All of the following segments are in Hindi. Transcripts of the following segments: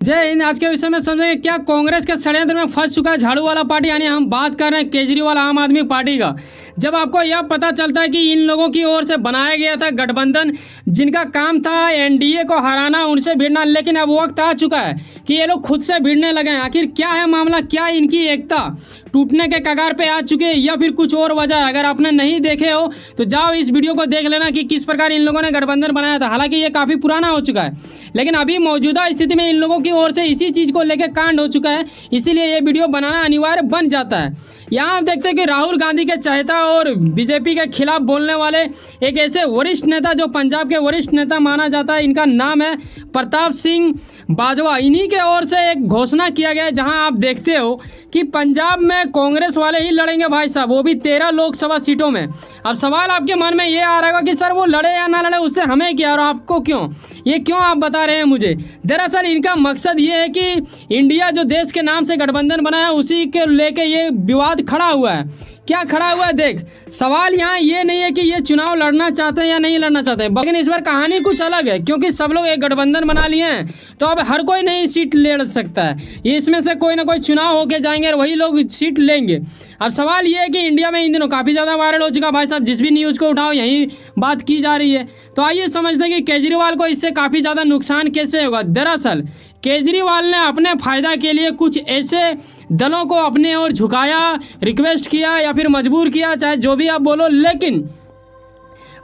जय हिंद। आज के विषय में समझेंगे क्या कांग्रेस के षड्यंत्र में फंस चुका है झाड़ू वाला पार्टी, यानी हम बात कर रहे हैं केजरीवाल आम आदमी पार्टी का। जब आपको यह पता चलता है कि इन लोगों की ओर से बनाया गया था गठबंधन, जिनका काम था एनडीए को हराना, उनसे भिड़ना, लेकिन अब वक्त आ चुका है कि ये लोग खुद से भिड़ने लगे हैं। आखिर क्या है मामला, क्या इनकी एकता टूटने के कगार पे आ चुके हैं या फिर कुछ और वजह है? अगर आपने नहीं देखे हो तो जाओ इस वीडियो को देख लेना कि किस प्रकार इन लोगों ने गठबंधन बनाया था। हालांकि ये काफ़ी पुराना हो चुका है, लेकिन अभी मौजूदा स्थिति में इन लोगों की ओर से इसी चीज़ को लेकर कांड हो चुका है, इसीलिए ये वीडियो बनाना अनिवार्य बन जाता है। यहाँ आप देखते हैं कि राहुल गांधी के चहेता और बीजेपी के खिलाफ बोलने वाले एक ऐसे वरिष्ठ नेता जो पंजाब के वरिष्ठ नेता माना जाता है, इनका नाम है प्रताप सिंह बाजवा। इन्हीं के ओर से एक घोषणा किया गया है, जहां आप देखते हो कि पंजाब में कांग्रेस वाले ही लड़ेंगे भाई साहब, वो भी 13 लोकसभा सीटों में। अब सवाल आपके मन में ये आ रहा होगा कि सर वो लड़े या ना लड़े उससे हमें क्या और आपको क्यों, ये क्यों आप बता रहे हैं मुझे? दरअसल इनका मकसद ये है कि इंडिया जो देश के नाम से गठबंधन बना है उसी के लेके ये विवाद खड़ा हुआ है। क्या खड़ा हुआ है? देख, सवाल यहाँ ये नहीं है कि ये चुनाव लड़ना चाहते हैं या नहीं लड़ना चाहते हैं, लेकिन इस बार कहानी कुछ अलग है, क्योंकि सब लोग एक गठबंधन बना लिए हैं तो अब हर कोई नहीं सीट लड़ सकता है। इसमें से कोई ना कोई चुनाव होके जाएंगे और वही लोग सीट लेंगे। अब सवाल ये है कि इंडिया में इन दिनों काफ़ी ज़्यादा वायरल हो चुका भाई साहब, जिस भी न्यूज़ को उठाओ यही बात की जा रही है। तो आइए समझते हैं कि केजरीवाल को इससे काफ़ी ज़्यादा नुकसान कैसे होगा। दरअसल केजरीवाल ने अपने फ़ायदा के लिए कुछ ऐसे दलों को अपने ओर झुकाया, रिक्वेस्ट किया या फिर मजबूर किया, चाहे जो भी आप बोलो, लेकिन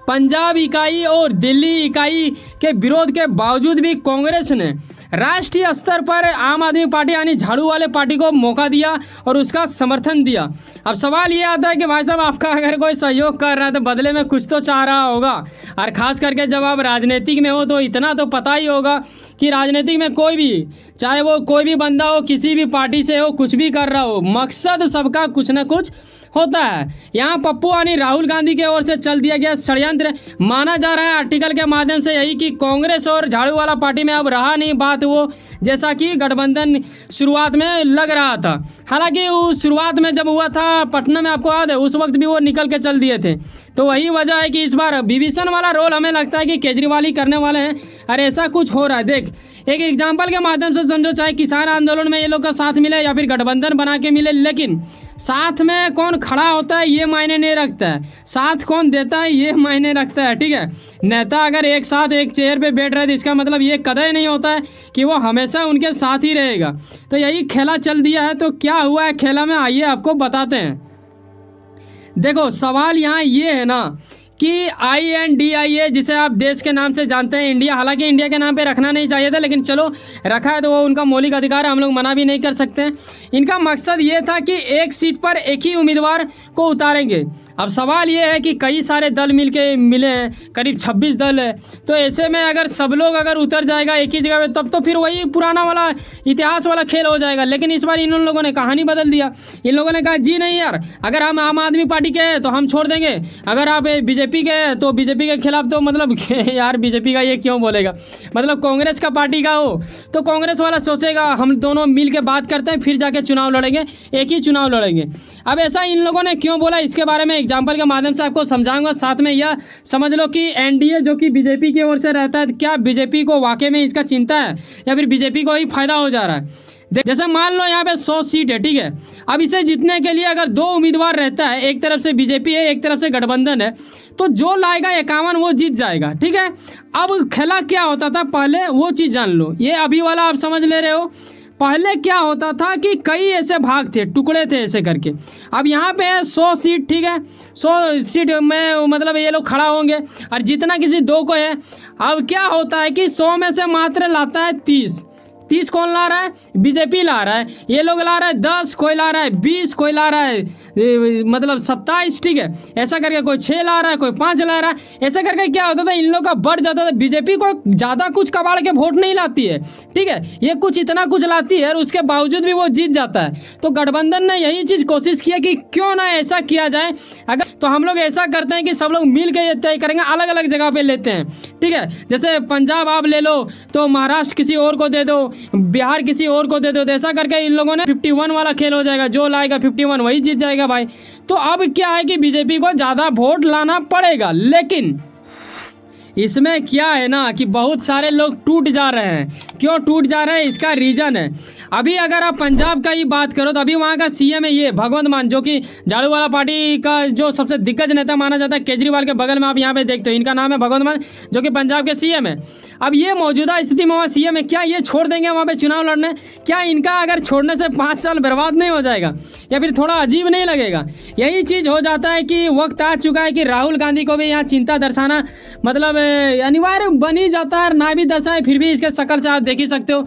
पंजाब इकाई और दिल्ली इकाई के विरोध के बावजूद भी कांग्रेस ने राष्ट्रीय स्तर पर आम आदमी पार्टी यानी झाड़ू वाले पार्टी को मौका दिया और उसका समर्थन दिया। अब सवाल ये आता है कि भाई साहब आपका अगर कोई सहयोग कर रहा है तो बदले में कुछ तो चाह रहा होगा, और ख़ास करके जब आप राजनीतिक में हो तो इतना तो पता ही होगा कि राजनीतिक में कोई भी, चाहे वो कोई भी बंदा हो, किसी भी पार्टी से हो, कुछ भी कर रहा हो, मकसद सबका कुछ न कुछ होता है। यहाँ पप्पू यानी राहुल गांधी की ओर से चल दिया गया षड्यंत्र माना जा रहा है आर्टिकल के माध्यम से यही कि कांग्रेस और झाड़ू वाला पार्टी में अब रहा नहीं बात वो जैसा कि गठबंधन शुरुआत में लग रहा था। हालांकि उस शुरुआत में जब हुआ था पटना में, आपको याद है, उस वक्त भी वो निकल के चल दिए थे। तो वही वजह है कि इस बार विभीषण वाला रोल हमें लगता है कि केजरीवाल ही करने वाले हैं। अरे ऐसा कुछ हो रहा है। देख, एक एग्जाम्पल के माध्यम से समझो, चाहे किसान आंदोलन में ये लोग का साथ मिले या फिर गठबंधन बना के मिले, लेकिन साथ में कौन खड़ा होता है ये मायने नहीं रखता है, साथ कौन देता है ये मायने रखता है। ठीक है, नेता अगर एक साथ एक चेयर पे बैठ रहे हैं तो इसका मतलब ये कदर नहीं होता है कि वो हमेशा उनके साथ ही रहेगा। तो यही खेला चल दिया है। तो क्या हुआ है खेला में, आइए आपको बताते हैं। देखो, सवाल यहाँ ये है ना कि INDIA जिसे आप देश के नाम से जानते हैं इंडिया, हालांकि इंडिया के नाम पे रखना नहीं चाहिए था, लेकिन चलो रखा है तो वो उनका मौलिक अधिकार है, हम लोग मना भी नहीं कर सकते। इनका मकसद ये था कि एक सीट पर एक ही उम्मीदवार को उतारेंगे। अब सवाल ये है कि कई सारे दल मिले हैं, करीब 26 दल है, तो ऐसे में अगर सब लोग अगर उतर जाएगा एक ही जगह पे तब तो फिर वही पुराना वाला इतिहास वाला खेल हो जाएगा। लेकिन इस बार इन लोगों ने कहानी बदल दिया। इन लोगों ने कहा जी नहीं यार, अगर हम आम आदमी पार्टी के हैं तो हम छोड़ देंगे, अगर आप बीजेपी के हैं तो बीजेपी के खिलाफ, तो मतलब यार बीजेपी का ये क्यों बोलेगा, मतलब कांग्रेस का पार्टी का हो तो कांग्रेस वाला सोचेगा हम दोनों मिल के बात करते हैं फिर जाके चुनाव लड़ेंगे, एक ही चुनाव लड़ेंगे। अब ऐसा इन लोगों ने क्यों बोला इसके बारे में एग्जाम्पल के माध्यम से आपको समझाऊंगा। साथ में यह समझ लो कि एनडीए जो कि बीजेपी की ओर से रहता है, क्या बीजेपी को वाकई में इसका चिंता है या फिर बीजेपी को ही फायदा हो जा रहा है? जैसे मान लो यहाँ पे 100 सीट है, ठीक है, अब इसे जीतने के लिए अगर 2 उम्मीदवार रहता है, एक तरफ से बीजेपी है एक तरफ से गठबंधन है, तो जो लाएगा 51 वो जीत जाएगा। ठीक है, अब खेला क्या होता था पहले वो चीज़ जान लो, ये अभी वाला आप समझ ले रहे हो। पहले क्या होता था कि कई ऐसे भाग थे, टुकड़े थे ऐसे करके। अब यहाँ पे है 100 सीट, ठीक है, 100 सीट में मतलब ये लोग खड़ा होंगे और जितना किसी 2 को है। अब क्या होता है कि 100 में से मात्र लाता है 30 कौन ला रहा है? बीजेपी ला रहा है। ये लोग ला रहा है 10, कोई ला रहा है 20, कोई ला रहा है मतलब 27, ठीक है, ऐसा करके कोई 6 ला रहा है, कोई 5 ला रहा है। ऐसा करके क्या होता था, इन लोग का बढ़ जाता था। बीजेपी को ज़्यादा कुछ कबाड़ के वोट नहीं लाती है, ठीक है, ये कुछ इतना कुछ लाती है और उसके बावजूद भी वो जीत जाता है। तो गठबंधन ने यही चीज़ कोशिश किया कि क्यों ना ऐसा किया जाए, अगर तो हम लोग ऐसा करते हैं कि सब लोग मिल के ये तय करेंगे, अलग अलग जगह पे लेते हैं। ठीक है, जैसे पंजाब आप ले लो तो महाराष्ट्र किसी और को दे दो, बिहार किसी और को दे दो, ऐसा करके इन लोगों ने 51 वाला खेल हो जाएगा, जो लाएगा 51 वही जीत जाएगा भाई। तो अब क्या है कि बीजेपी को ज़्यादा वोट लाना पड़ेगा, लेकिन इसमें क्या है ना कि बहुत सारे लोग टूट जा रहे हैं। क्यों टूट जा रहे हैं, इसका रीज़न है। अभी अगर आप पंजाब का ही बात करो तो अभी वहाँ का सीएम है ये भगवंत मान, जो कि झाड़ू वाला पार्टी का जो सबसे दिग्गज नेता माना जाता है। केजरीवाल के बगल में आप यहाँ पे देखते हो, इनका नाम है भगवंत मान, जो कि पंजाब के सीएम है। अब ये मौजूदा स्थिति में वहाँ सीएम है, क्या ये छोड़ देंगे वहाँ पे चुनाव लड़ने? क्या इनका अगर छोड़ने से 5 साल बर्बाद नहीं हो जाएगा, या फिर थोड़ा अजीब नहीं लगेगा? यही चीज़ हो जाता है कि वक्त आ चुका है कि राहुल गांधी को भी यहाँ चिंता दर्शाना मतलब अनिवार्य बन ही जाता है। ना भी दर्शाए फिर भी इसके शक्ल से आप देख ही सकते हो।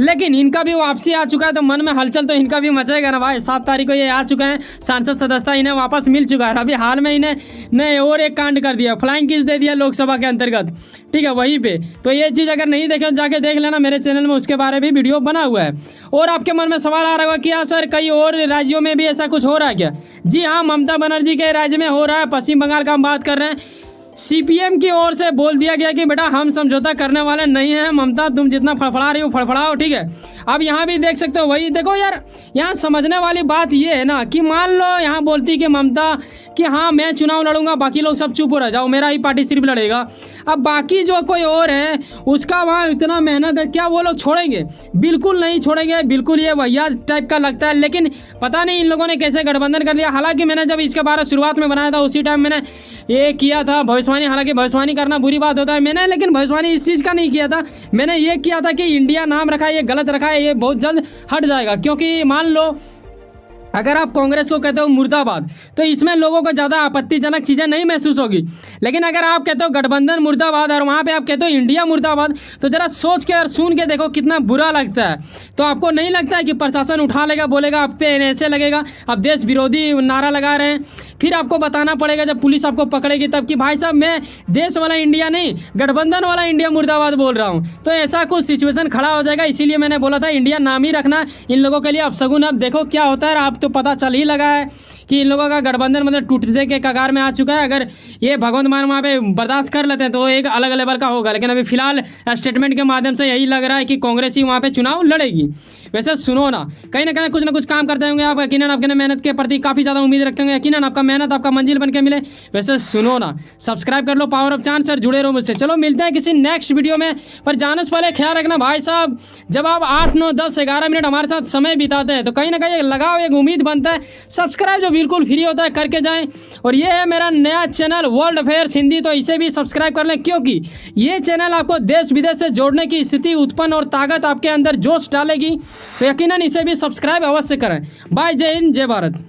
लेकिन इनका भी वापसी आ चुका है तो मन में हलचल तो इनका भी मचेगा ना भाई। 7 तारीख को ये आ चुके हैं, सांसद सदस्यता इन्हें वापस मिल चुका है। अभी हाल में इन्हें नए और एक कांड कर दिया, फ्लाइंग किस दे दिया लोकसभा के अंतर्गत, ठीक है, वहीं पे। तो ये चीज़ अगर नहीं देखे जाके देख लेना, मेरे चैनल में उसके बारे में वीडियो बना हुआ है। और आपके मन में सवाल आ रहा होगा कि सर कई और राज्यों में भी ऐसा कुछ हो रहा है क्या? जी हाँ, ममता बनर्जी के राज्य में हो रहा है। पश्चिम बंगाल का हम बात कर रहे हैं। सीपीएम की ओर से बोल दिया गया कि बेटा हम समझौता करने वाले नहीं हैं, ममता तुम जितना फड़फड़ा रही हो फड़फड़ाओ, ठीक है। अब यहाँ भी देख सकते हो, वही देखो यार, यहाँ समझने वाली बात ये है ना कि मान लो यहाँ बोलती कि ममता कि हाँ मैं चुनाव लड़ूंगा, बाकी लोग सब चुप हो रह जाओ, मेरा ही पार्टी सिर्फ लड़ेगा। अब बाकी जो कोई और है उसका वहाँ इतना मेहनत है, क्या वो लोग छोड़ेंगे? बिल्कुल नहीं छोड़ेंगे, बिल्कुल ये वहिया टाइप का लगता है। लेकिन पता नहीं इन लोगों ने कैसे गठबंधन कर लिया। हालांकि मैंने जब इसके बारे में शुरुआत में बनाया था उसी टाइम मैंने ये किया था भविष्यवाणी। हालांकि भविष्यवाणी करना बुरी बात होता है मैंने, लेकिन भविष्यवाणी इस चीज़ का नहीं किया था। मैंने ये किया था कि इंडिया नाम रखा है, ये गलत रखा है, ये बहुत जल्द हट जाएगा। क्योंकि मान लो अगर आप कांग्रेस को कहते हो मुर्दाबाद तो इसमें लोगों को ज़्यादा आपत्तिजनक चीज़ें नहीं महसूस होगी। लेकिन अगर आप कहते हो गठबंधन मुर्दाबाद और वहाँ पे आप कहते हो इंडिया मुर्दाबाद, तो ज़रा सोच के और सुन के देखो कितना बुरा लगता है। तो आपको नहीं लगता है कि प्रशासन उठा लेगा, बोलेगा आप पे ऐसे लगेगा आप देश विरोधी नारा लगा रहे हैं? फिर आपको बताना पड़ेगा जब पुलिस आपको पकड़ेगी तब कि भाई साहब मैं देश वाला इंडिया नहीं, गठबंधन वाला इंडिया मुर्दाबाद बोल रहा हूँ। तो ऐसा कुछ सिचुएशन खड़ा हो जाएगा। इसीलिए मैंने बोला था इंडिया नाम ही रखना इन लोगों के लिए अपशगुन। अब देखो क्या होता है। आप तो पता चल ही लगा है कि इन लोगों का गठबंधन मतलब टूटने के कगार में आ चुका है। अगर ये भगवंत मान वहाँ पे बर्दाश्त कर लेते हैं तो एक अलग लेवल का होगा। लेकिन अभी फिलहाल स्टेटमेंट के माध्यम से यही लग रहा है कि कांग्रेस ही वहाँ पे चुनाव लड़ेगी। वैसे सुनो ना कहीं कुछ ना कुछ काम करते होंगे आप, यकीनन आपके मेहनत के प्रति काफ़ी ज़्यादा उम्मीद रखते होंगे, यकीनन आपका मेहनत आपका मंजिल बन के मिले। वैसे सुनो ना, सब्सक्राइब कर लो पावर ऑफ चांस और जुड़े रहो मुझसे। चलो मिलते हैं किसी नेक्स्ट वीडियो में। पर जाने से पहले ख्याल रखना भाई साहब, जब आप 8, 9, 10, 11 मिनट हमारे साथ समय बिताते हैं तो कहीं ना कहीं लगाओ, एक उम्मीद बनता है। सब्सक्राइब जो बिल्कुल फ्री होता है करके जाएं। और ये है मेरा नया चैनल वर्ल्ड अफेयर्स हिंदी, तो इसे भी सब्सक्राइब कर लें क्योंकि ये चैनल आपको देश विदेश से जोड़ने की स्थिति उत्पन्न और ताकत आपके अंदर जोश डालेगी। तो यकीनन इसे भी सब्सक्राइब अवश्य करें। बाय, जय हिंद, जय भारत।